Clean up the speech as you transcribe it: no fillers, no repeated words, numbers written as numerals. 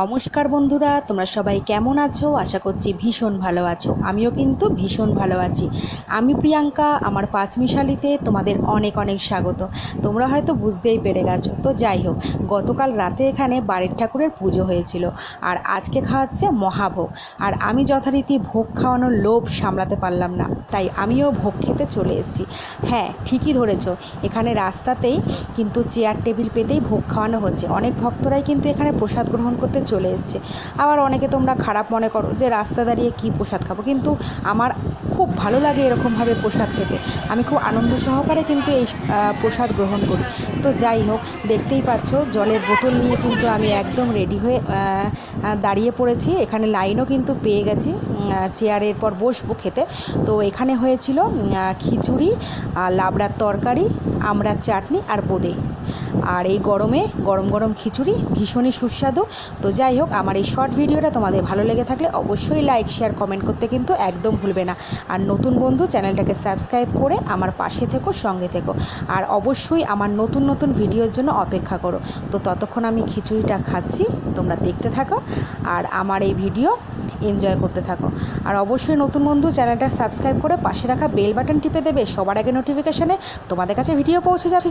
নমস্কার বন্ধুরা, তোমরা সবাই কেমন আছো? আশা করছি ভীষণ ভালো আছো। আমিও কিন্তু ভীষণ ভালো আছি। আমি প্রিয়াঙ্কা, আমার পাঁচমিশালিতে তোমাদের অনেক অনেক স্বাগত। তোমরা হয়তো বুঝতেই পেরে গেছো। তো যাই হোক, গতকাল রাতে এখানে বাড়ির ঠাকুরের পুজো হয়েছিল, আর আজকে খাওয়াচ্ছে মহাভোগ। আর আমি যথারীতি ভোগ খাওয়ানোর লোভ সামলাতে পারলাম না, তাই আমিও ভোগ খেতে চলে এসেছি। হ্যাঁ, ঠিকই ধরেছ, এখানে রাস্তাতেই কিন্তু চেয়ার টেবিল পেতেই ভোগ খাওয়ানো হচ্ছে। অনেক ভক্তরাই কিন্তু এখানে প্রসাদ গ্রহণ করতে চলে এসছে। আবার অনেকে তোমরা খারাপ মনে করো যে রাস্তা দাঁড়িয়ে কী প্রসাদ খাবো, কিন্তু আমার খুব ভালো লাগে এরকমভাবে প্রসাদ খেতে। আমি খুব আনন্দ সহকারে কিন্তু এই প্রসাদ গ্রহণ করি। তো যাই হোক, দেখতেই পাচ্ছ জলের বোতল নিয়ে কিন্তু আমি একদম রেডি হয়ে দাঁড়িয়ে পড়েছি। এখানে লাইনও কিন্তু পেয়ে গেছি, চেয়ারের পর বসবো খেতে। তো এখানে হয়েছিল খিচুড়ি, লাবড়ার তরকারি, আমড়ার চাটনি আর বোঁদে। আর এই গরমে গরম গরম খিচুড়ি ভীষণই সুস্বাদু। তো যাই হোক, আমার এই শর্ট ভিডিওটা তোমাদের ভালো লেগে থাকলে অবশ্যই লাইক, শেয়ার, কমেন্ট করতে কিন্তু একদম ভুলবে না। আর নতুন বন্ধু, চ্যানেলটাকে সাবস্ক্রাইব করে আমার পাশে থেকো, সঙ্গে থেকো। আর অবশ্যই আমার নতুন নতুন ভিডিওর জন্য অপেক্ষা করো। তো ততক্ষণ আমি খিচুড়িটা খাচ্ছি, তোমরা দেখতে থাকো আর আমার এই ভিডিও এনজয় করতে থাকো। আর অবশ্যই নতুন বন্ধু, চ্যানেলটা সাবস্ক্রাইব করে পাশে রাখা বেল বাটন টিপে দেবে, সবার আগে নোটিফিকেশানে তোমাদের কাছে ভিডিও পৌঁছে যাবে।